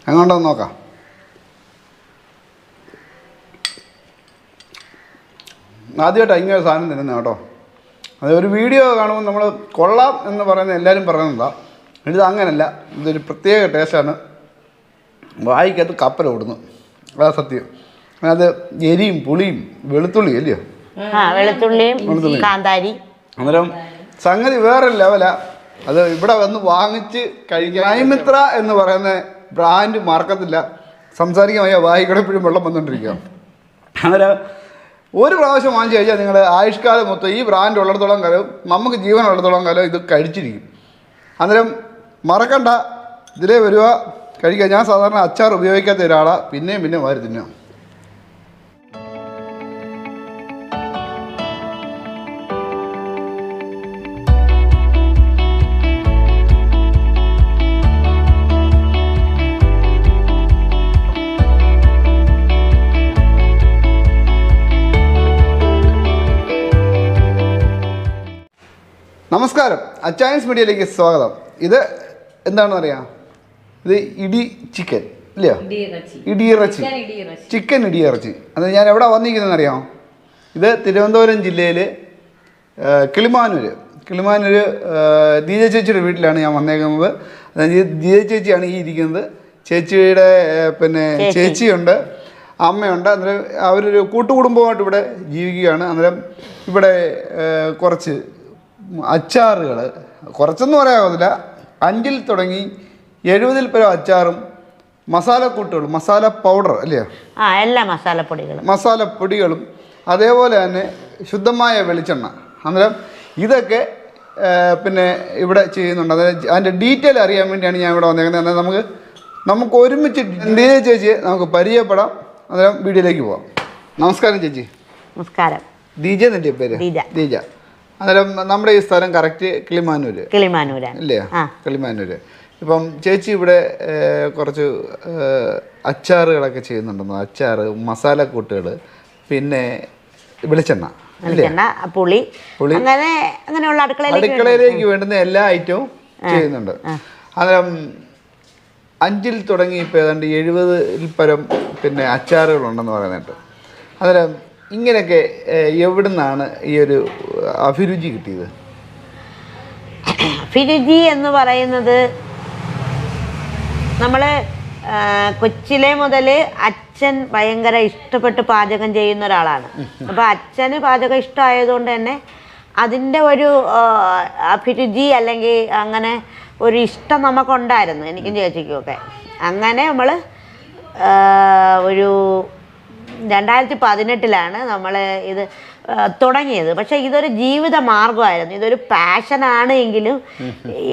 എങ്ങോട്ടൊന്ന് നോക്കാം. ആദ്യമായിട്ടാണ് ഇങ്ങനെ സാധനം തിന്നുന്നത് കേട്ടോ. അത് ഒരു വീഡിയോ കാണുമ്പോൾ നമ്മൾ കൊള്ളാം എന്ന് പറയുന്നത് എല്ലാവരും പറയുന്നതാണ്. ഇത് അങ്ങനല്ല, ഇതൊരു പ്രത്യേക ടേസ്റ്റാണ്. വായിക്കകത്ത് കപ്പൽ ഓടുന്നു, അതാ സത്യം. അത് എരിയും പുളിയും വെളുത്തുള്ളി അല്ലയോ, വെളുത്തുള്ളിയും കാന്താരി. അന്നേരം സംഗതി വേറെ ലെവലാ. അത് ഇവിടെ വന്ന് വാങ്ങിച്ച് കഴിക്കുക. നൈമിത്ര എന്ന് പറയുന്ന ബ്രാൻഡ് മറക്കത്തില്ല. സംസാരിക്കാൻ വയ്യ, വായിക്കൂടെ എപ്പോഴും വെള്ളം വന്നുകൊണ്ടിരിക്കുക. അന്നേരം ഒരു പ്രാവശ്യം വാങ്ങിച്ച് കഴിച്ചാൽ നിങ്ങൾ ആയുഷ്കാലം മൊത്തം ഈ ബ്രാൻഡ് ഉള്ളിടത്തോളം കാലം, നമുക്ക് ജീവൻ ഉള്ളിടത്തോളം കാലം ഇത് കഴിച്ചിരിക്കും. അന്നേരം മറക്കണ്ട, ഇതിലേ വരിക, കഴിക്കുക. ഞാൻ സാധാരണ അച്ചാർ ഉപയോഗിക്കാത്ത ഒരാളാണ്, പിന്നെയും വാരി തിന്നുക. നമസ്കാരം, അച്ചായൻസ് മീഡിയയിലേക്ക് സ്വാഗതം. ഇത് എന്താണെന്ന് അറിയാം, ഇത് ഇടി ചിക്കൻ ഇല്ലയോ, ഇടിയിറച്ചി, ചിക്കൻ ഇടിയിറച്ചി. അത് ഞാൻ എവിടെ വന്നിരിക്കുന്നതെന്ന് അറിയാമോ? ഇത് തിരുവനന്തപുരം ജില്ലയിൽ കിളിമാനൂർ ദീജ ചേച്ചിയുടെ വീട്ടിലാണ് ഞാൻ വന്നേക്കുന്നത്. ദീജ ചേച്ചിയാണ് ഈ ഇരിക്കുന്നത്. ചേച്ചിയുടെ പിന്നെ ചേച്ചിയുണ്ട്, അമ്മയുണ്ട്. അന്നേരം അവരൊരു കൂട്ടുകുടുംബമായിട്ട് ഇവിടെ ജീവിക്കുകയാണ്. അന്നേരം ഇവിടെ കുറച്ച് അച്ചാറുകൾ, കുറച്ചൊന്നും പറയാവുന്നില്ല, 5 തുടങ്ങി 70 പരം അച്ചാറും മസാലക്കൂട്ടുകളും, മസാല പൗഡർ അല്ലയോ, എല്ലാ മസാലപ്പൊടികളും അതേപോലെ തന്നെ ശുദ്ധമായ വെളിച്ചെണ്ണ. അന്നേരം ഇതൊക്കെ പിന്നെ ഇവിടെ ചെയ്യുന്നുണ്ട്. അതായത് അതിൻ്റെ ഡീറ്റെയിൽ അറിയാൻ വേണ്ടിയാണ് ഞാൻ ഇവിടെ വന്നേക്കുന്നത്. അന്നേരം നമുക്ക് ഒരുമിച്ച് ദീജ ചേച്ചിയെ നമുക്ക് പരിചയപ്പെടാം. അന്നേരം വീഡിയോയിലേക്ക് പോവാം. നമസ്കാരം ചേച്ചി. നമസ്കാരം. ദീജ എന്നല്ലേ പേര്? ദീജ. അന്നേരം നമ്മുടെ ഈ സ്ഥലം കറക്റ്റ് കിളിമാനൂരാണ് അല്ലേ? കിളിമാനൂര്. ഇപ്പം ചേച്ചി ഇവിടെ കുറച്ച് അച്ചാറുകളൊക്കെ ചെയ്യുന്നുണ്ടെന്നോ, അച്ചാറ്, മസാലക്കൂട്ടുകൾ, പിന്നെ വെളിച്ചെണ്ണ, പുളി, അങ്ങനെയുള്ള അടുക്കളയിലേക്ക് വേണ്ടുന്ന എല്ലാ ഐറ്റവും ചെയ്യുന്നുണ്ട്. അന്നേരം 5 തുടങ്ങി ഇപ്പോൾ ഏതാണ്ട് 70 പരം പിന്നെ അച്ചാറുകളുണ്ടെന്ന് പറയുന്നുണ്ട്. അന്നേരം ഇങ്ങനെയൊക്കെ എവിടുന്നാണ് ഈ ഒരു അഭിരുചി കിട്ടിയത്? അഭിരുചി എന്ന് പറയുന്നത്, നമ്മൾ കൊച്ചിലെ മുതൽ അച്ഛൻ ഭയങ്കര ഇഷ്ടപ്പെട്ട് പാചകം ചെയ്യുന്ന ഒരാളാണ്. അപ്പോൾ അച്ഛന് പാചകം ഇഷ്ടമായതുകൊണ്ട് തന്നെ അതിൻ്റെ ഒരു അഭിരുചി അല്ലെങ്കിൽ അങ്ങനെ ഒരു ഇഷ്ടം നമുക്കുണ്ടായിരുന്നു, എനിക്കും ചേച്ചിക്കുമൊക്കെ. അങ്ങനെ നമ്മൾ ഒരു 2018 നമ്മൾ ഇത് തുടങ്ങിയത്. പക്ഷേ ഇതൊരു ജീവിത മാർഗമായിരുന്നു, ഇതൊരു പാഷനാണ്. എങ്കിലും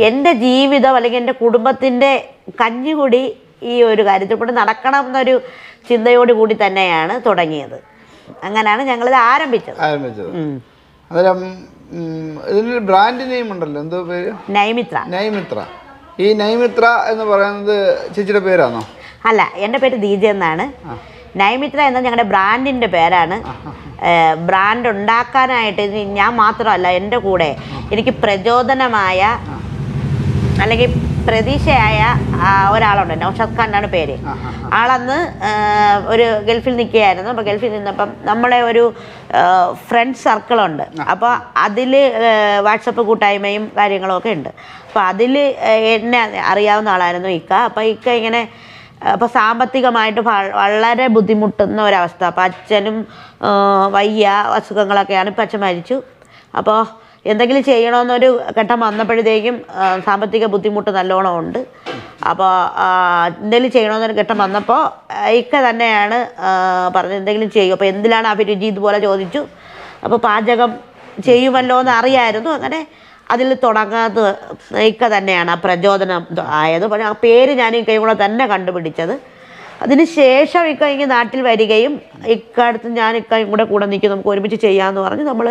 എൻ്റെ ജീവിതം അല്ലെങ്കിൽ എൻ്റെ കുടുംബത്തിൻ്റെ കഞ്ഞികുടി ഈ ഒരു കാര്യത്തിൽ കൂടി നടക്കണം എന്നൊരു ചിന്തയോട് കൂടി തന്നെയാണ് തുടങ്ങിയത്. അങ്ങനെയാണ് ഞങ്ങളിത് ആരംഭിച്ചത്. അന്നേരം ഇതിനൊരു ബ്രാൻഡ് നെയിം ഉണ്ടല്ലോ, എന്തോ പേര്? നൈമിത്ര. ഈ നൈമിത്ര എന്ന് പറയുന്നത് ചേച്ചിയുടെ പേരാണോ? അല്ല, എൻ്റെ പേര് ദീജ എന്നാണ്. നൈമിത്ര എന്ന ഞങ്ങളുടെ ബ്രാൻഡിൻ്റെ പേരാണ്. ബ്രാൻഡ് ഉണ്ടാക്കാനായിട്ട് ഞാൻ മാത്രമല്ല, എൻ്റെ കൂടെ എനിക്ക് പ്രചോദനമായ അല്ലെങ്കിൽ പ്രതീക്ഷയായ ഒരാളുണ്ട്. നൗഷാദ് ഖാനാണ് പേര്. ആളന്ന് ഒരു ഗൾഫിൽ നിൽക്കുകയായിരുന്നു. അപ്പോൾ ഗൾഫിൽ നിന്നപ്പം നമ്മളെ ഒരു ഫ്രണ്ട് സർക്കിളുണ്ട്. അപ്പോൾ അതിൽ വാട്സപ്പ് കൂട്ടായ്മയും കാര്യങ്ങളൊക്കെ ഉണ്ട്. അപ്പോൾ അതിൽ എന്നെ അറിയാവുന്ന ആളായിരുന്നു ഇക്ക. അപ്പോൾ ഇക്ക ഇങ്ങനെ അപ്പോൾ സാമ്പത്തികമായിട്ട് വളരെ ബുദ്ധിമുട്ടുന്ന ഒരവസ്ഥ. അപ്പോൾ അച്ഛനും വയ്യ, അസുഖങ്ങളൊക്കെയാണ്. ഇപ്പം അച്ഛൻ മരിച്ചു. അപ്പോൾ എന്തെങ്കിലും ചെയ്യണമെന്നൊരു ഘട്ടം വന്നപ്പോഴത്തേക്കും സാമ്പത്തിക ബുദ്ധിമുട്ട് നല്ലോണം ഉണ്ട്. അപ്പോൾ എന്തെങ്കിലും ചെയ്യണമെന്നൊരു ഘട്ടം വന്നപ്പോൾ ഇക്ക തന്നെയാണ് പറഞ്ഞത് എന്തെങ്കിലും ചെയ്യും. അപ്പോൾ എന്തിലാണ് അഭിരുചി ഇതുപോലെ ചോദിച്ചു. അപ്പോൾ പാചകം ചെയ്യുമല്ലോ എന്ന് അറിയായിരുന്നു. അങ്ങനെ അതിൽ തുടങ്ങാത്ത ഇക്ക തന്നെയാണ് ആ പ്രചോദനം ആയത്. പക്ഷേ ആ പേര് ഞാൻ ഇക്കയും കൂടെ തന്നെ കണ്ടുപിടിച്ചത്. അതിന് ശേഷം ഇക്ക ഇങ്ങനെ നാട്ടിൽ വരികയും ഇക്കടുത്ത് ഞാൻ ഇക്കയും കൂടെ നിൽക്കും, നമുക്ക് ഒരുമിച്ച് ചെയ്യാമെന്ന് പറഞ്ഞ് നമ്മൾ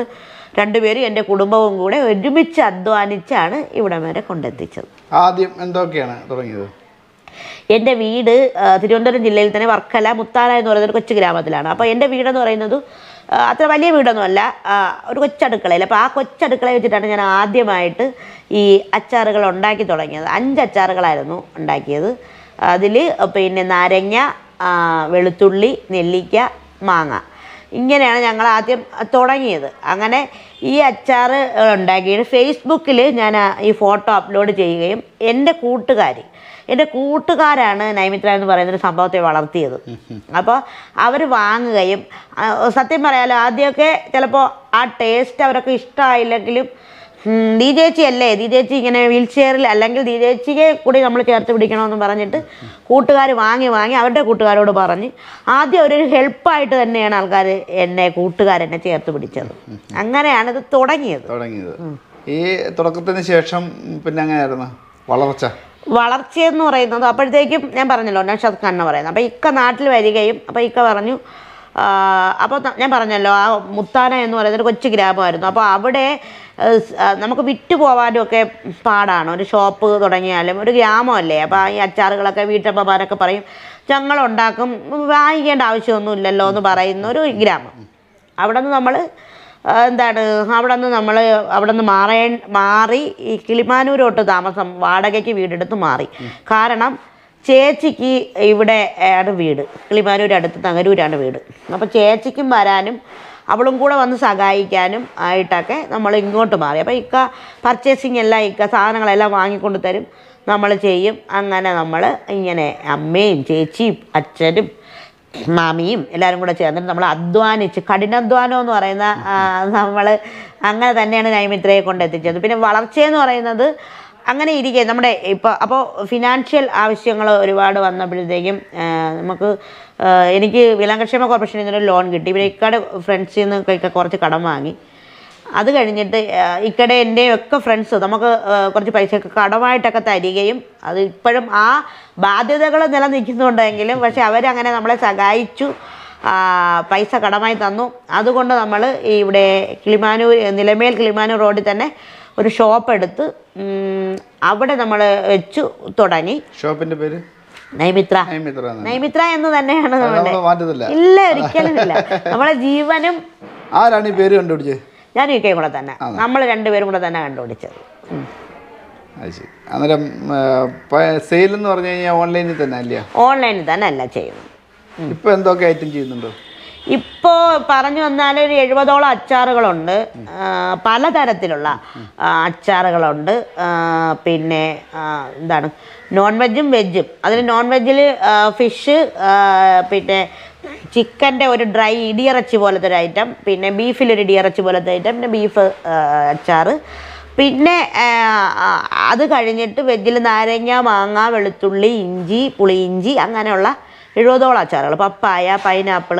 രണ്ടുപേരും എൻ്റെ കുടുംബവും കൂടെ ഒരുമിച്ച് അധ്വാനിച്ചാണ് ഇവിടം വരെ കൊണ്ടെത്തിച്ചത്. ആദ്യം എന്തൊക്കെയാണ് തുടങ്ങിയത്? എൻ്റെ വീട് തിരുവനന്തപുരം ജില്ലയിൽ തന്നെ വർക്കല മുത്താല എന്ന് പറയുന്നൊരു കൊച്ചു ഗ്രാമത്തിലാണ്. അപ്പോൾ എൻ്റെ വീടെന്ന് പറയുന്നത് അത്ര വലിയ വീടൊന്നുമല്ല, ഒരു കൊച്ചടുക്കളയിൽ. അപ്പോൾ ആ കൊച്ചടുക്കളയിൽ വെച്ചിട്ടാണ് ഞാൻ ആദ്യമായിട്ട് ഈ അച്ചാറുകൾ ഉണ്ടാക്കി തുടങ്ങിയത്. 5 അച്ചാറുകളായിരുന്നു ഉണ്ടാക്കിയത്. അതിൽ പിന്നെ നാരങ്ങ, വെളുത്തുള്ളി, നെല്ലിക്ക, മാങ്ങ, ഇങ്ങനെയാണ് ഞങ്ങൾ ആദ്യം തുടങ്ങിയത്. അങ്ങനെ ഈ അച്ചാർ ഉണ്ടാക്കിയിട്ട് ഫേസ്ബുക്കിൽ ഞാൻ ഈ ഫോട്ടോ അപ്ലോഡ് ചെയ്യുകയും എൻ്റെ കൂട്ടുകാരാണ് നൈമിത്ര എന്ന് പറയുന്നൊരു സംഭവത്തെ വളർത്തിയത്. അപ്പോൾ അവർ വാങ്ങുകയും, സത്യം പറയാലോ ആദ്യമൊക്കെ ചിലപ്പോൾ ആ ടേസ്റ്റ് അവരൊക്കെ ഇഷ്ടമായില്ലെങ്കിലും ദീചേച്ചി ഇങ്ങനെ വീൽ ചെയറിൽ അല്ലെങ്കിൽ ദീചേച്ചിയെ കൂടി നമ്മൾ ചേർത്ത് പിടിക്കണമെന്ന് പറഞ്ഞിട്ട് കൂട്ടുകാർ വാങ്ങി അവരുടെ കൂട്ടുകാരോട് പറഞ്ഞ് ആദ്യം ഒരു ഹെൽപ്പായിട്ട് തന്നെയാണ് കൂട്ടുകാരെന്നെ ചേർത്ത് പിടിച്ചത്. അങ്ങനെയാണ് ഇത് തുടങ്ങിയത്. ഈ തുടക്കത്തിന് ശേഷം പിന്നെ എങ്ങനെയായിരുന്നു വളർച്ചയെന്ന് പറയുന്നത്? അപ്പോഴത്തേക്കും ഞാൻ പറഞ്ഞല്ലോ നൗഷാദ് ഖാൻ എന്ന് പറയുന്നത്. അപ്പോൾ ഇക്ക നാട്ടിൽ വരികയും അപ്പോൾ ഇക്ക പറഞ്ഞു, അപ്പോൾ ഞാൻ പറഞ്ഞല്ലോ ആ മുത്താന എന്ന് പറയുന്നൊരു കൊച്ചു ഗ്രാമമായിരുന്നു. അപ്പോൾ അവിടെ നമുക്ക് വിറ്റ് പോകാനും ഒക്കെ പാടാണ്. ഒരു ഷോപ്പ് തുടങ്ങിയാലും ഒരു ഗ്രാമമല്ലേ. അപ്പോൾ ഈ അച്ചാറുകളൊക്കെ വീട്ടമ്മമാരൊക്കെ പറയും ഞങ്ങളുണ്ടാക്കും, വാങ്ങിക്കേണ്ട ആവശ്യമൊന്നുമില്ലല്ലോ എന്ന് പറയുന്ന ഒരു ഗ്രാമം. അവിടെ നിന്ന് നമ്മൾ അവിടെ നിന്ന് മാറി ഈ കിളിമാനൂരോട്ട് താമസം, വാടകയ്ക്ക് വീടെടുത്ത് മാറി. കാരണം ചേച്ചിക്ക് ഇവിടെ ആണ് വീട്, കിളിമാനൂർ അടുത്ത് നഗരൂരാണ് വീട്. അപ്പോൾ ചേച്ചിക്കും വരാനും അവളും കൂടെ വന്ന് സഹായിക്കാനും ആയിട്ടൊക്കെ നമ്മൾ ഇങ്ങോട്ട് മാറി. അപ്പോൾ ഇക്ക പർച്ചേസിങ് എല്ലാം സാധനങ്ങളെല്ലാം വാങ്ങിക്കൊണ്ട് തരും, നമ്മൾ ചെയ്യും. അങ്ങനെ നമ്മൾ ഇങ്ങനെ അമ്മയും ചേച്ചിയും അച്ഛനും മാമിയും എല്ലാവരും കൂടെ ചേർന്നിട്ട് നമ്മൾ അധ്വാനിച്ച്, കഠിനാധ്വാനം എന്ന് പറയുന്ന നമ്മൾ അങ്ങനെ തന്നെയാണ് നൈമിത്രയെ കൊണ്ടെത്തിച്ചത്. പിന്നെ വളർച്ചയെന്ന് പറയുന്നത് അങ്ങനെ ഇരിക്കെ നമ്മുടെ അപ്പോൾ ഫിനാൻഷ്യൽ ആവശ്യങ്ങൾ ഒരുപാട് വന്നപ്പോഴത്തേക്കും എനിക്ക് വികലാംഗക്ഷേമ കോർപ്പറേഷനിൽ നിന്നൊരു ലോൺ കിട്ടി. പിന്നെ ഇക്കടെ ഫ്രണ്ട്സിൽ നിന്ന് കുറച്ച് കടം വാങ്ങി. അത് കഴിഞ്ഞിട്ട് ഇക്കടെ എൻ്റെയും ഒക്കെ ഫ്രണ്ട്സ് നമുക്ക് കുറച്ച് പൈസയൊക്കെ കടമായിട്ടൊക്കെ തരികയും, അത് ഇപ്പോഴും ആ ബാധ്യതകൾ നിലനിൽക്കുന്നുണ്ടെങ്കിലും പക്ഷെ അവരങ്ങനെ നമ്മളെ സഹായിച്ചു, പൈസ കടമായി തന്നു. അതുകൊണ്ട് നമ്മൾ ഇവിടെ നിലമേൽ കിളിമാനൂർ റോഡിൽ തന്നെ ഒരു ഷോപ്പ് എടുത്ത് അവിടെ നമ്മൾ വെച്ചു തുടങ്ങി. ഷോപ്പിന്റെ പേര് നൈമിത്ര എന്ന് തന്നെയാണ് നമ്മുടെ. ഇല്ല, ഒരിക്കലും ഇല്ല. നമ്മളെ ജീവനും. ആരാണ് ഈ പേര് കണ്ടുപിടിച്ചത്? ഞാനും ഇക്കയും കൂടെ തന്നെ, നമ്മൾ രണ്ടുപേരും കൂടെ തന്നെ കണ്ടുപിടിച്ചത്. അന്നേരം സെയിൽ എന്ന് പറഞ്ഞു കഴിഞ്ഞാൽ ഓൺലൈനിൽ തന്നെ അല്ല? ഓൺലൈനിൽ തന്നെ അല്ല ചെയ്യുന്നത്. ഇപ്പൊ എന്തൊക്കെ ഐറ്റം ചെയ്യുന്നുണ്ടോ? ഇപ്പോൾ പറഞ്ഞു വന്നാൽ ഒരു 70ഓളം അച്ചാറുകളുണ്ട്, പലതരത്തിലുള്ള അച്ചാറുകളുണ്ട്. പിന്നെ നോൺ വെജും വെജും. അതിൽ നോൺ വെജിൽ ഫിഷ്, പിന്നെ ചിക്കൻ്റെ ഒരു ഡ്രൈ ഇടിയിറച്ചി പോലത്തെ ഒരു ഐറ്റം, പിന്നെ ബീഫിലൊരു ഇടിയിറച്ചി പോലത്തെ ഐറ്റം, പിന്നെ ബീഫ് അച്ചാറ്. പിന്നെ അത് കഴിഞ്ഞിട്ട് വെജിൽ നാരങ്ങ, മാങ്ങ, വെളുത്തുള്ളി, ഇഞ്ചി, പുളിയിഞ്ചി, അങ്ങനെയുള്ള 70ഓളം അച്ചാറുകൾ. പപ്പായ, പൈനാപ്പിൾ,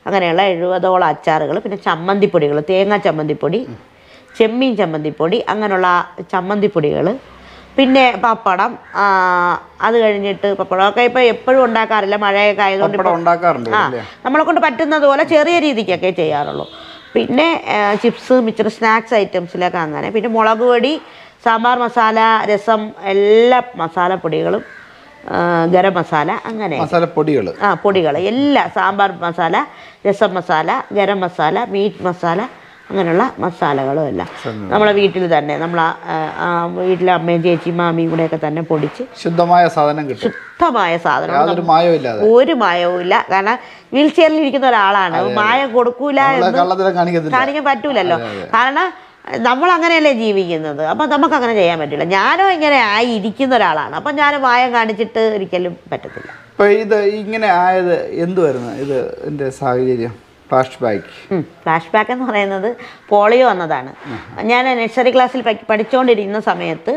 അങ്ങനെയുള്ള 70ഓളം അച്ചാറുകൾ. പിന്നെ ചമ്മന്തിപ്പൊടികൾ, തേങ്ങ ചമ്മന്തിപ്പൊടി, ചെമ്മീൻ ചമ്മന്തിപ്പൊടി, അങ്ങനെയുള്ള ചമ്മന്തിപ്പൊടികൾ. പിന്നെ പപ്പടം. അത് കഴിഞ്ഞിട്ട് പപ്പടമൊക്കെ ഇപ്പോൾ എപ്പോഴും ഉണ്ടാക്കാറില്ല, മഴയൊക്കെ ആയതുകൊണ്ട് നമ്മളെ കൊണ്ട് പറ്റുന്നത് പോലെ ചെറിയ രീതിക്കൊക്കെ ചെയ്യാറുള്ളൂ. പിന്നെ ചിപ്സ്, മിച്ചർ, സ്നാക്സ് ഐറ്റംസിലൊക്കെ അങ്ങനെ. പിന്നെ മുളക് പൊടി, സാമ്പാർ മസാല, രസം, എല്ലാ മസാലപ്പൊടികളും, ഗരം മസാല, അങ്ങനെ പൊടികൾ എല്ലാ, സാമ്പാർ മസാല, രസം മസാല, ഗരം മസാല, മീറ്റ് മസാല, അങ്ങനെയുള്ള മസാലകളും എല്ലാം നമ്മളെ വീട്ടിൽ തന്നെ, വീട്ടിലെ അമ്മയും ചേച്ചി മാമിയും കൂടെയൊക്കെ തന്നെ പൊടിച്ച് ശുദ്ധമായ സാധനം കിട്ടും. ശുദ്ധമായ സാധനം, ഒരു മായവും ഇല്ല. കാരണം വീൽ ചെയറിൽ ഇരിക്കുന്ന ഒരാളാണ്, മായം കൊടുക്കൂല എന്ന് കാണിക്കാൻ പറ്റൂലല്ലോ. കാരണം നമ്മൾ അങ്ങനെയല്ലേ ജീവിക്കുന്നത്. അപ്പം നമുക്കങ്ങനെ ചെയ്യാൻ പറ്റില്ല. ഞാനും ഇങ്ങനെ ആയി ഇരിക്കുന്ന ഒരാളാണ്. അപ്പം ഞാൻ മായം കാണിച്ചിട്ട് ഒരിക്കലും പറ്റത്തില്ല. അപ്പോൾ ഇത് ഇങ്ങനെ ആയത് എന്തുവായിരുന്നു ഇതിൻ്റെ സാഹചര്യം? ഫ്ലാഷ് ബാക്ക് എന്ന് പറയുന്നത് പോളിയോ വന്നതാണ്. ഞാൻ നഴ്സറി ക്ലാസ്സിൽ പഠിച്ചുകൊണ്ടിരിക്കുന്ന സമയത്ത്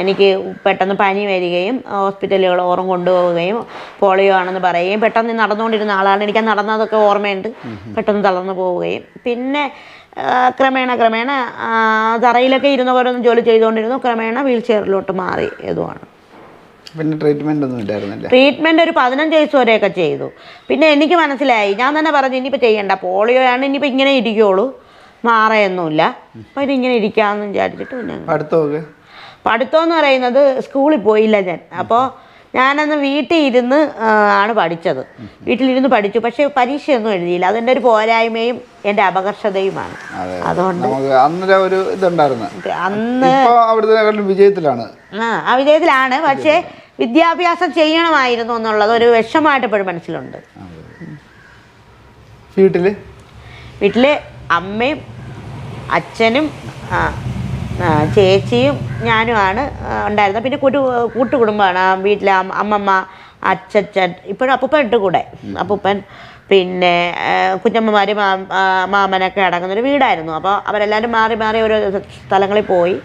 എനിക്ക് പെട്ടെന്ന് പനി വരികയും ഹോസ്പിറ്റലുകൾ ഓർമ്മ കൊണ്ടുപോവുകയും പോളിയോ ആണെന്ന് പറയുകയും, പെട്ടെന്ന് നടന്നുകൊണ്ടിരുന്ന ആളാണ്, എനിക്ക് നടന്നതൊക്കെ ഓർമ്മയുണ്ട്, പെട്ടെന്ന് തളർന്നു പോവുകയും, പിന്നെ ക്രമേണ തറയിലൊക്കെ ഇരുന്ന പോലെ ഒന്നും ജോലി ചെയ്തുകൊണ്ടിരുന്നു. ക്രമേണ വീൽ ചെയറിലോട്ട് മാറി ഏതുമാണ്. പിന്നെ ട്രീറ്റ്മെൻറ്റ് ഒരു 15 ദിവസം വരെയൊക്കെ ചെയ്തു. പിന്നെ എനിക്ക് മനസ്സിലായി, ഞാൻ തന്നെ പറഞ്ഞു ഇനിയിപ്പോൾ ചെയ്യണ്ട, പോളിയോ ആണ്, ഇനിയിപ്പോൾ ഇങ്ങനെ ഇരിക്കുകയുള്ളൂ, മാറയൊന്നുമില്ല, അപ്പോൾ ഇതിങ്ങനെ ഇരിക്കാമെന്ന് വിചാരിച്ചിട്ട് പിന്നെ പഠിത്തം എന്ന് പറയുന്നത് സ്കൂളിൽ പോയില്ല ഞാൻ. അപ്പോൾ ഞാനന്ന് വീട്ടിൽ ഇരുന്ന് ആണ് പഠിച്ചത്. വീട്ടിലിരുന്ന് പഠിച്ചു, പക്ഷേ പരീക്ഷയൊന്നും എഴുതിയില്ല. അതെൻ്റെ ഒരു പോരായ്മയും എൻ്റെ അപകർഷതയുമാണ്. അതുകൊണ്ട് അന്ന് വിജയത്തിലാണ്. പക്ഷേ വിദ്യാഭ്യാസം ചെയ്യണമായിരുന്നു എന്നുള്ളത് ഒരു വിഷമമായിട്ട് എപ്പോഴും മനസ്സിലുണ്ട്. വീട്ടിൽ അമ്മയും അച്ഛനും ചേച്ചിയും ഞാനുമാണ് ഉണ്ടായിരുന്നത്. പിന്നെ കൂട്ടുകുടുംബമാണ്. വീട്ടിലെ അമ്മമ്മ, അച്ഛൻ, ഇപ്പോഴും അപ്പൂപ്പൻ ഇട്ട് കൂടെ. അപ്പൂപ്പൻ, പിന്നെ കുഞ്ഞമ്മമാർ, മാമനൊക്കെ അടങ്ങുന്നൊരു വീടായിരുന്നു. അപ്പോൾ അവരെല്ലാവരും മാറി മാറി ഓരോ സ്ഥലങ്ങളിൽ പോയി.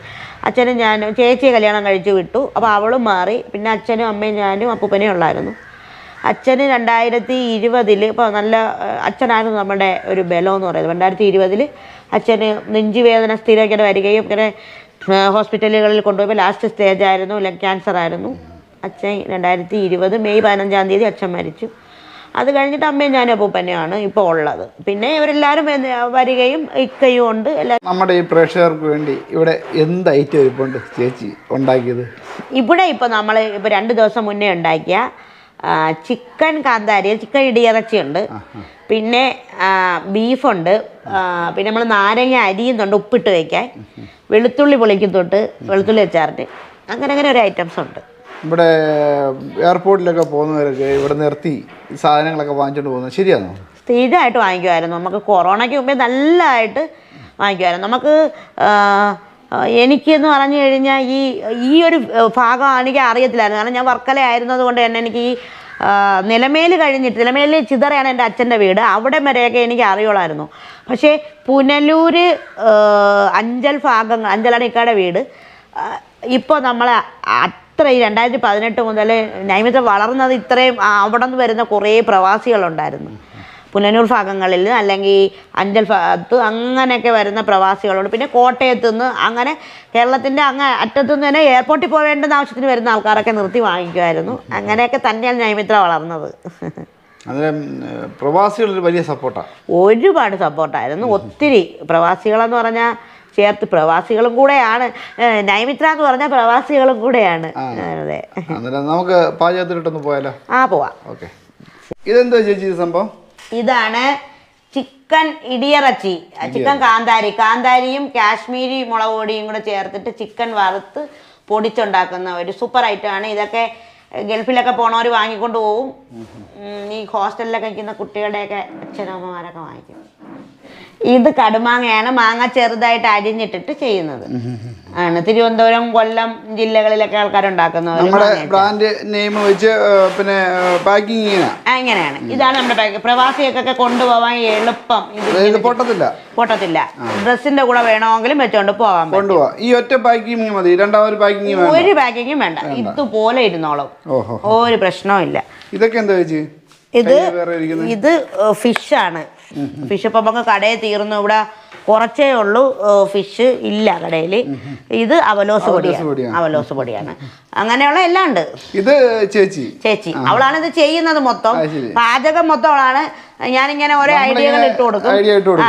അച്ഛനും ഞാനും, ചേച്ചിയെ കല്യാണം കഴിച്ച് വിട്ടു. അപ്പോൾ അവളും മാറി. പിന്നെ അച്ഛനും അമ്മയും ഞാനും അപ്പൂപ്പനേ ഉള്ളായിരുന്നു. അച്ഛന് 2020 ഇപ്പോൾ നല്ല അച്ഛനായിരുന്നു നമ്മുടെ ഒരു ബലം എന്ന് പറയുന്നത്. 2020 അച്ഛന് നെഞ്ചുവേദന സ്ഥിരമായിട്ട് വരികയും ഇങ്ങനെ ഹോസ്പിറ്റലുകളിൽ കൊണ്ടുപോയപ്പോൾ ലാസ്റ്റ് സ്റ്റേജ് ആയിരുന്നു, ലങ് ക്യാൻസർ ആയിരുന്നു. അച്ഛൻ 2020 മെയ് 15 അച്ഛൻ മരിച്ചു. അത് കഴിഞ്ഞിട്ട് അമ്മയും ഞാനും അപ്പൂപ്പനെയാണ് ഇപ്പോൾ ഉള്ളത്. പിന്നെ ഇവരെല്ലാവരും വരികയും ഇക്കയും ഉണ്ട്. നമ്മുടെ ഈ പ്രേക്ഷകർക്ക് വേണ്ടി ഇവിടെ എന്ത് ഐറ്റം ഇരിപ്പുണ്ട് ചേച്ചി ഉണ്ടാക്കിയത്? ഇവിടെ ഇപ്പോൾ നമ്മൾ 2 ദിവസം മുന്നേ ഉണ്ടാക്കിയ ചിക്കൻ കാന്താരി, ചിക്കൻ ഇടിയിറച്ചിയുണ്ട്, പിന്നെ ബീഫുണ്ട്, പിന്നെ നമ്മൾ നാരങ്ങ അരിയുന്നുണ്ട് ഉപ്പിട്ട് വയ്ക്കാൻ, വെളുത്തുള്ളി പൊളിക്കുന്നുണ്ട്, വെളുത്തുള്ളി അച്ചാറിട്ട്, അങ്ങനെ ഒരു ഐറ്റംസ് ഉണ്ട്. ഇവിടെ എയർപോർട്ടിലൊക്കെ പോകുന്നവരൊക്കെ ഇവിടെ നിർത്തി സാധനങ്ങളൊക്കെ വാങ്ങിച്ചുകൊണ്ട് പോകുന്നത് ശരിയാണോ? സ്ഥിരമായിട്ട് വാങ്ങിക്കുമായിരുന്നു. നമുക്ക് കൊറോണയ്ക്ക് മുമ്പേ നല്ലതായിട്ട് വാങ്ങിക്കുമായിരുന്നു. നമുക്ക് എനിക്കെന്ന് പറഞ്ഞു കഴിഞ്ഞാൽ ഈ ഒരു ഭാഗം എനിക്ക് അറിയത്തില്ലായിരുന്നു. കാരണം ഞാൻ വർക്കല ആയിരുന്നത് കൊണ്ട് തന്നെ എനിക്ക് ഈ നിലമേൽ ചിതറയാണ് എൻ്റെ അച്ഛൻ്റെ വീട്. അവിടെ വരെയൊക്കെ എനിക്ക് അറിയുള്ളായിരുന്നു. പക്ഷേ പുനലൂർ, അഞ്ചലാണ് ഇക്കാടെ വീട്. ഇപ്പോൾ നമ്മൾ അത്ര ഈ 2018 മുതൽ നൈമിത്ര വളർന്നത് ഇത്രയും അവിടെ നിന്ന് വരുന്ന കുറേ പ്രവാസികളുണ്ടായിരുന്നു. പുനലൂർ ഭാഗങ്ങളിൽ അല്ലെങ്കിൽ അഞ്ചൽ ഭാഗത്ത് അങ്ങനെയൊക്കെ വരുന്ന പ്രവാസികളുണ്ട്. പിന്നെ കോട്ടയത്തു നിന്ന്, അങ്ങനെ കേരളത്തിൻ്റെ അറ്റത്തു നിന്ന് തന്നെ എയർപോർട്ടിൽ പോവേണ്ടുന്ന ആവശ്യത്തിന് വരുന്ന ആൾക്കാരൊക്കെ നിർത്തി വാങ്ങിക്കുമായിരുന്നു. അങ്ങനെയൊക്കെ തന്നെയാണ് നൈമിത്ര വളർന്നത്. പ്രവാസികളൊരു വലിയ സപ്പോർട്ടാണ്, ഒരുപാട് സപ്പോർട്ടായിരുന്നു. ഒത്തിരി പ്രവാസികളെന്ന് പറഞ്ഞാൽ ചേർത്ത് പ്രവാസികളും കൂടെയാണ്. നൈമിത്ര എന്ന് പറഞ്ഞാൽ പ്രവാസികളും കൂടെയാണ്. അതെ, നമുക്ക് പാചകത്തിലിട്ടൊന്ന് പോയാലോ? പോവാം. ഓക്കെ. ഇതെന്താ ചേച്ചി സംഭവം? ഇതാണ് ചിക്കൻ ഇടിയിറച്ചി, ചിക്കൻ കാന്താരിയും കാശ്മീരി മുളക് പൊടിയും കൂടെ ചേർത്തിട്ട് ചിക്കൻ വറുത്ത് പൊടിച്ചുണ്ടാക്കുന്ന ഒരു സൂപ്പർ ഐറ്റമാണ്. ഇതൊക്കെ ഗൾഫിലൊക്കെ പോണവർ വാങ്ങിക്കൊണ്ട് പോവും. ഈ ഹോസ്റ്റലിലൊക്കെ നിൽക്കുന്ന കുട്ടികളുടെയൊക്കെ അച്ഛനമ്മമാരൊക്കെ വാങ്ങിക്കും. ഇത് കടുമാങ്ങയാണ്. മാങ്ങ ചെറുതായിട്ട് അരിഞ്ഞിട്ടിട്ട് ചെയ്യുന്നത് ആണ്. തിരുവനന്തപുരം, കൊല്ലം ജില്ലകളിലൊക്കെ ആൾക്കാരുണ്ടാക്കുന്നത്. നമ്മുടെ ബ്രാൻഡ് നെയിം വെച്ച് പിന്നെ പാക്കിംഗ് ഇങ്ങനെയാണ്. ഇതാണ് നമ്മുടെ പ്രവാസികൾക്കൊക്കെ കൊണ്ടുപോകാൻ എളുപ്പം. ഇത് പൊട്ടത്തില്ല. ഡ്രസ്സിന്റെ കൂടെ വേണമെങ്കിലും വെച്ചോണ്ട് പോകാൻ പറ്റും. ഈ ഒറ്റ പാക്കിംഗ് മതി, രണ്ടാമത് പാക്കിംഗ് ഒരു പാക്കിങ്ങും വേണ്ട. ഇതുപോലെ ഇരുന്നോളും, ഒരു പ്രശ്നവും ഇല്ല. ഇതൊക്കെ എന്താ ചേച്ചി? ഇത് ഫിഷാണ്. ഫിഷ് ഇപ്പം നമുക്ക് കടയിൽ തീർന്നു. ഇവിടെ കുറച്ചേ ഉള്ളൂ ഫിഷ്, ഇല്ല കടയിൽ. ഇത് അവലോസ് പൊടിയാണ്. അങ്ങനെയുള്ള എല്ലാം ഉണ്ട്. ഇത് ചേച്ചി അവളാണ് ഇത് ചെയ്യുന്നത് മൊത്തം. പാചകം മൊത്തം അവളാണ്. ഞാനിങ്ങനെ ഓരോ ഐഡിയകൾ ഇട്ട് കൊടുക്കും.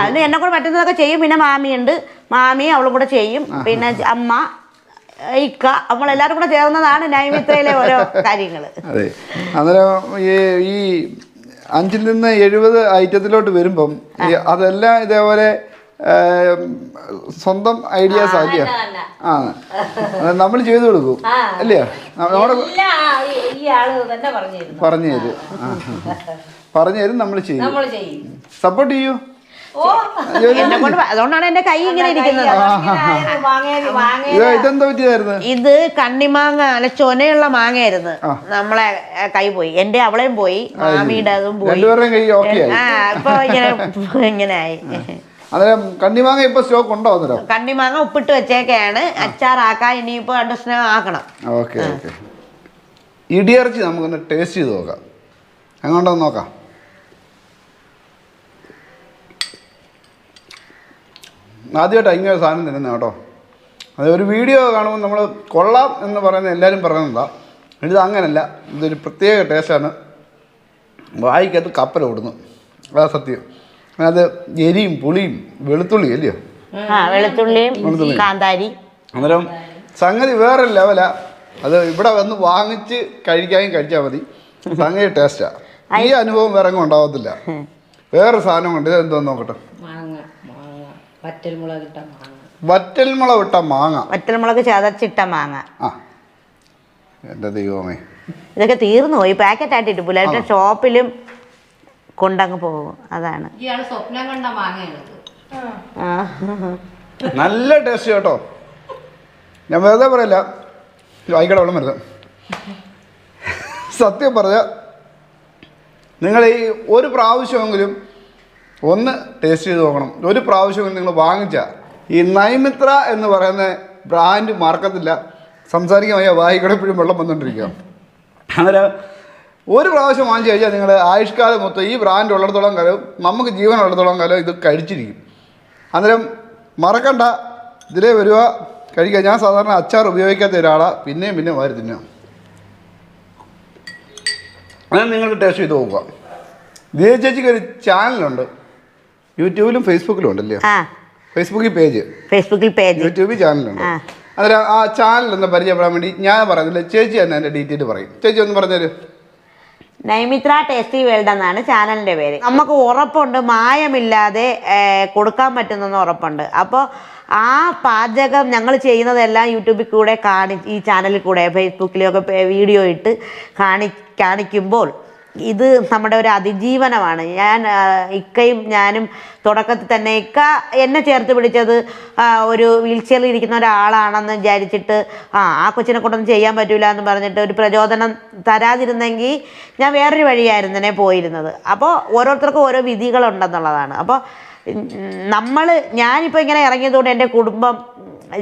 ഇത് എന്നെ കൂടെ പറ്റുന്നതൊക്കെ ചെയ്യും. പിന്നെ മാമി അവളും കൂടെ ചെയ്യും. പിന്നെ അമ്മ, ഇക്ക, നമ്മളെല്ലാവരും കൂടെ ചേർന്നതാണ് നൈമിത്രയിലെ ഓരോ കാര്യങ്ങൾ. അതെ, അന്നേരം ഈ 5 നിന്ന് 70 ഐറ്റത്തിലോട്ട് വരുമ്പം അതെല്ലാം ഇതേപോലെ സ്വന്തം ഐഡിയാസ് അല്ലയോ? നമ്മൾ ചെയ്തു കൊടുക്കും അല്ലയോ? പറഞ്ഞു തരും, നമ്മൾ ചെയ്യും. സപ്പോർട്ട് ചെയ്യൂ. അതുകൊണ്ടാണ് എന്റെ കൈ ഇങ്ങനെ ഇരിക്കുന്നത്. ഇതെന്താ പറ്റിയതായിരുന്നു? ഇത് കണ്ണിമാങ്ങ, അല്ല ചൊനയുള്ള മാങ്ങയായിരുന്നു. നമ്മളെ കൈ പോയി. എന്റെ അവളെയും പോയി, മാമിയുടെ അതും പോയി. ഇപ്പൊ ഇങ്ങനെ ആയി. കണ്ണിമാങ്ങ ഇപ്പൊ സ്റ്റോക്ക് ഉണ്ടോ? കണ്ണിമാങ്ങ ഉപ്പിട്ട് വെച്ചേക്കാണ്. അച്ചാറാക്കാൻ ഇനിയിപ്പോ 2 ദിവസം ആക്കണം. ഓക്കെ. ഇടിയിറച്ചി നമുക്കൊന്ന് ടേസ്റ്റ് ചെയ്ത് നോക്കാം. അങ്ങോട്ടൊന്ന് നോക്കാം. ആദ്യമായിട്ടാണ് ഇങ്ങനെ സാധനം തരുന്നത് കേട്ടോ. അത് ഒരു വീഡിയോ കാണുമ്പോൾ നമ്മൾ കൊള്ളാം എന്ന് പറയുന്നത് എല്ലാവരും പറയുന്നതാണ്. ഇത് അങ്ങനല്ല, ഇതൊരു പ്രത്യേക ടേസ്റ്റാണ്. വായിക്കകത്ത് കപ്പൽ ഓടുന്നു, അതാ സത്യം. അത് എരിയും പുളിയും വെളുത്തുള്ളി അല്ലയോ? വെളുത്തുള്ളിയും കാന്താരി. അന്നേരം സംഗതി വേറെ ലെവലാ. അത് ഇവിടെ വന്ന് വാങ്ങിച്ച് കഴിച്ചാൽ മതി. സംഗതി ടേസ്റ്റാണ്. ഈ അനുഭവം വേറെ എങ്ങും ഉണ്ടാവത്തില്ല. വേറെ സാധനം കൊണ്ട് ഇതെന്തോന്ന് നോക്കട്ടെ. വറ്റൽമുളക് ചതച്ചിട്ട മാങ്ങ. എൻ്റെ ദൈവമേ, ഇതൊക്കെ തീർന്നു പോയി. പാക്കറ്റ് ആയിട്ടിട്ട് പുലരുടെ ഷോപ്പിലും കൊണ്ടങ്ങ് പോകും. അതാണ് സ്വപ്നം കണ്ട മാങ്ങയാണ്. നല്ല ടേസ്റ്റ് കേട്ടോ. ഞാൻ വെറുതെ പറയില്ല, വായിക്കട വെള്ളം വരുന്നത്. സത്യം പറഞ്ഞ നിങ്ങൾ ഈ ഒരു പ്രാവശ്യമെങ്കിലും ഒന്ന് ടേസ്റ്റ് ചെയ്ത് നോക്കണം. ഒരു പ്രാവശ്യമെങ്കിലും നിങ്ങൾ വാങ്ങിച്ച ഈ നൈമിത്ര എന്ന് പറയുന്ന ബ്രാൻഡ് മറക്കത്തില്ല. സംസാരിക്കാൻ വയ്യ, വായിക്കട എപ്പോഴും വെള്ളം വന്നുകൊണ്ടിരിക്കുക. അങ്ങനെ ഒരു പ്രാവശ്യം വാങ്ങിച്ചു കഴിഞ്ഞാൽ നിങ്ങൾ ആയുഷ്കാലം മൊത്തം ഈ ബ്രാൻഡ് ഉള്ളിടത്തോളം കാലം, നമുക്ക് ജീവൻ ഉള്ളിടത്തോളം കാലം ഇത് കഴിച്ചിരിക്കും. അന്നേരം മറക്കണ്ട, ഇതിലേ വരിക, കഴിക്കുക. ഞാൻ സാധാരണ അച്ചാർ ഉപയോഗിക്കാത്ത ഒരാളാണ്, പിന്നെയും വാരി തിന്നുക. അങ്ങനെ നിങ്ങൾക്ക് ടേസ്റ്റ് ചെയ്ത് നോക്കുക. ദേവ ചേച്ചിക്ക് ഒരു ചാനലുണ്ട്, യൂട്യൂബിലും ഫേസ്ബുക്കിലും ഉണ്ടല്ലേ? ഫേസ്ബുക്കിൽ പേജ്, യൂട്യൂബിൽ ചാനലുണ്ട്. അതിൽ ആ ചാനലൊന്ന് പരിചയപ്പെടാൻ വേണ്ടി ഞാൻ പറയുന്നില്ല, ചേച്ചി തന്നെ എൻ്റെ ഡീറ്റെയിൽ പറയും. ചേച്ചി ഒന്ന് പറഞ്ഞുതരും. നൈമിത്ര ടേസ്റ്റി വേൾഡ് എന്നാണ് ചാനലിൻ്റെ പേര്. നമുക്ക് ഉറപ്പുണ്ട്, മായമില്ലാതെ കൊടുക്കാൻ പറ്റുന്നെന്ന് ഉറപ്പുണ്ട്. അപ്പോൾ ആ പാചകം ഞങ്ങൾ ചെയ്യുന്നതെല്ലാം യൂട്യൂബിൽ കൂടെ ഈ ചാനലിൽ കൂടെ ഫേസ്ബുക്കിലൊക്കെ വീഡിയോ ഇട്ട് കാണിക്കുമ്പോൾ ഇത് നമ്മുടെ ഒരു അതിജീവനമാണ്. ഇക്കയും ഞാനും തുടക്കത്തിൽ തന്നെ ഇക്ക എന്നെ ചേർത്ത് പിടിച്ചത് ഒരു വീൽ ചെയറിൽ ഇരിക്കുന്ന ഒരാളാണെന്ന് വിചാരിച്ചിട്ട് ആ കൊച്ചിനെ കൊണ്ടൊന്നും ചെയ്യാൻ പറ്റില്ല എന്ന് പറഞ്ഞിട്ട് ഒരു പ്രചോദനം തരാതിരുന്നെങ്കിൽ ഞാൻ വേറൊരു വഴിയായിരുന്നേ പോയിരുന്നത്. അപ്പോൾ ഓരോരുത്തർക്കും ഓരോ വിധികളുണ്ടെന്നുള്ളതാണ്. അപ്പോൾ ഞാനിപ്പോൾ ഇങ്ങനെ ഇറങ്ങിയതുകൊണ്ട് എൻ്റെ കുടുംബം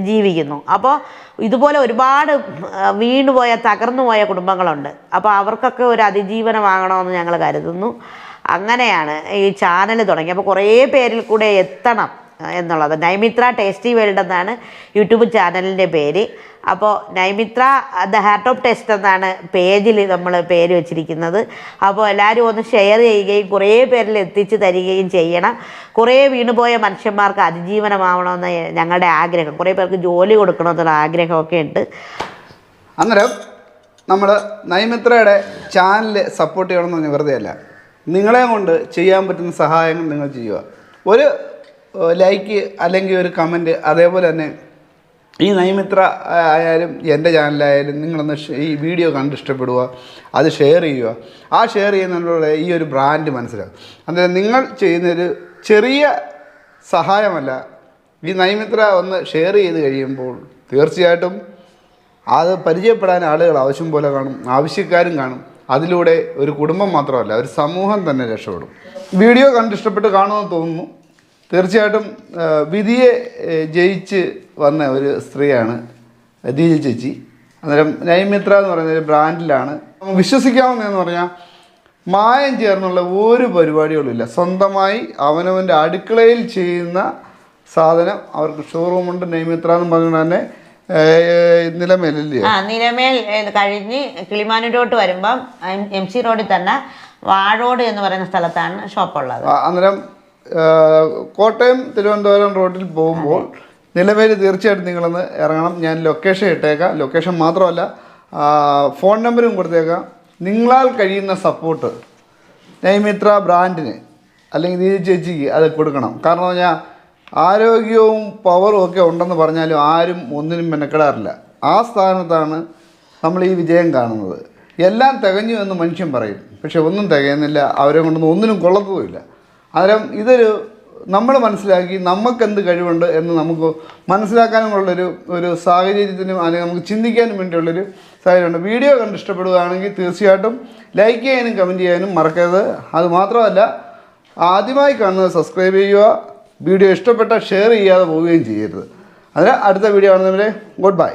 ജീവിക്കുന്നു. അപ്പോൾ ഇതുപോലെ ഒരുപാട് വീണുപോയ തകർന്നുപോയ കുടുംബങ്ങളുണ്ട്. അപ്പോൾ അവർക്കൊക്കെ ഒരു അതിജീവനമാകണമെന്ന് ഞങ്ങൾ കരുതുന്നു. അങ്ങനെയാണ് ഈ ചാനൽ തുടങ്ങി. അപ്പോൾ കുറേ പേരിൽ കൂടെ എത്തണം എന്നുള്ളത്. നൈമിത്ര ടേസ്റ്റി വേൾഡ് എന്നാണ് യൂട്യൂബ് ചാനലിൻ്റെ പേര്. അപ്പോൾ നൈമിത്ര ദ ഹാർട്ട് ഓഫ് ടേസ്റ്റ് എന്നാണ് പേജിൽ നമ്മൾ പേര് വെച്ചിരിക്കുന്നത്. അപ്പോൾ എല്ലാവരും ഒന്ന് ഷെയർ ചെയ്യുകയും കുറേ പേരിൽ എത്തിച്ച് തരികയും ചെയ്യണം. കുറേ വീണുപോയ മനുഷ്യന്മാർക്ക് അതിജീവനമാവണമെന്ന് ഞങ്ങളുടെ ആഗ്രഹം, കുറേ പേർക്ക് ജോലി കൊടുക്കണമെന്നുള്ള ആഗ്രഹമൊക്കെ ഉണ്ട്. അന്നേരം നമ്മൾ നൈമിത്രയുടെ ചാനൽ സപ്പോർട്ട് ചെയ്യണമെന്ന് പറഞ്ഞാൽ വെറുതെ അല്ല, നിങ്ങളെ കൊണ്ട് ചെയ്യാൻ പറ്റുന്ന സഹായങ്ങൾ നിങ്ങൾ ചെയ്യുക. ഒരു ലൈക്ക് അല്ലെങ്കിൽ ഒരു കമൻറ്റ്, അതേപോലെ തന്നെ ഈ നൈമിത്ര ആയാലും എൻ്റെ ചാനലായാലും നിങ്ങളൊന്ന് ഈ വീഡിയോ കണ്ട് ഇഷ്ടപ്പെടുക, അത് ഷെയർ ചെയ്യുക. ആ ഷെയർ ചെയ്യുന്നതിലൂടെ ഈ ഒരു ബ്രാൻഡ് മനസ്സിലാകും. അന്നേരം നിങ്ങൾ ചെയ്യുന്നൊരു ചെറിയ സഹായമല്ല, ഈ നൈമിത്ര ഒന്ന് ഷെയർ ചെയ്ത് കഴിയുമ്പോൾ തീർച്ചയായിട്ടും അത് പരിചയപ്പെടാൻ ആളുകൾ ആവശ്യം പോലെ കാണും, ആവശ്യക്കാരും കാണും. അതിലൂടെ ഒരു കുടുംബം മാത്രമല്ല, ഒരു സമൂഹം തന്നെ രക്ഷപ്പെടും. വീഡിയോ കണ്ട് ഇഷ്ടപ്പെട്ട് കാണുമെന്ന് തോന്നുന്നു. തീർച്ചയായിട്ടും വിധിയെ ജയിച്ച് വന്ന ഒരു സ്ത്രീയാണ് ദീജ ചേച്ചി. അന്നേരം നൈമിത്ര എന്ന് പറയുന്ന ഒരു ബ്രാൻഡിലാണ് വിശ്വസിക്കാവുന്നതെന്ന് പറഞ്ഞാൽ മായം ചേർന്നുള്ള ഒരു പരിപാടികളുമില്ല. സ്വന്തമായി അവനവൻ്റെ അടുക്കളയിൽ ചെയ്യുന്ന സാധനം. അവർക്ക് ഷോറൂമുണ്ട് നൈമിത്ര എന്ന് പറഞ്ഞുകൊണ്ട് തന്നെ നിലമേലല്ലേ? നിലമേൽ കഴിഞ്ഞ് കിളിമാനൂരോട്ട് വരുമ്പം MC റോഡിൽ തന്നെ വാഴോട് എന്ന് പറയുന്ന സ്ഥലത്താണ് ഷോപ്പുള്ളത്. അന്നേരം കോട്ടയം തിരുവനന്തപുരം റോഡിൽ പോകുമ്പോൾ നിലമേൽ തീർച്ചയായിട്ടും നിങ്ങളൊന്ന് ഇറങ്ങണം. ഞാൻ ലൊക്കേഷൻ ഇട്ടേക്കാം. ലൊക്കേഷൻ മാത്രമല്ല ഫോൺ നമ്പറും കൊടുത്തേക്കാം. നിങ്ങളാൽ കഴിയുന്ന സപ്പോർട്ട് നൈമിത്ര ബ്രാൻഡിന് അല്ലെങ്കിൽ ദീജ ചേച്ചിക്ക് അത് കൊടുക്കണം. കാരണം പറഞ്ഞാൽ ആരോഗ്യവും പവറും ഒക്കെ ഉണ്ടെന്ന് പറഞ്ഞാലും ആരും ഒന്നിനും മെനക്കെടാറില്ല. ആ സ്ഥാനത്താണ് നമ്മൾ ഈ വിജയം കാണുന്നത്. എല്ലാം തികഞ്ഞു എന്ന് മനുഷ്യൻ പറയും, പക്ഷെ ഒന്നും തികയുന്നില്ല, അവരെ കൊണ്ടൊന്നും ഒന്നിനും കൊള്ളത്തുമില്ല. അന്നേരം ഇതൊരു നമ്മൾ മനസ്സിലാക്കി നമുക്കെന്ത് കഴിവുണ്ട് എന്ന് നമുക്ക് മനസ്സിലാക്കാനുമുള്ളൊരു സാഹചര്യത്തിനും അല്ലെങ്കിൽ നമുക്ക് ചിന്തിക്കാനും വേണ്ടിയുള്ളൊരു സാഹചര്യമുണ്ട്. വീഡിയോ കണ്ട് ഇഷ്ടപ്പെടുകയാണെങ്കിൽ തീർച്ചയായിട്ടും ലൈക്ക് ചെയ്യാനും കമൻറ്റ് ചെയ്യാനും മറക്കരുത്. അതുമാത്രമല്ല, ആദ്യമായി കാണുന്നത് സബ്സ്ക്രൈബ് ചെയ്യുക. വീഡിയോ ഇഷ്ടപ്പെട്ടാൽ ഷെയർ ചെയ്യാതെ പോവുകയും ചെയ്യരുത്. അതിന് അടുത്ത വീഡിയോ കാണുന്നവരെ ഗുഡ് ബൈ.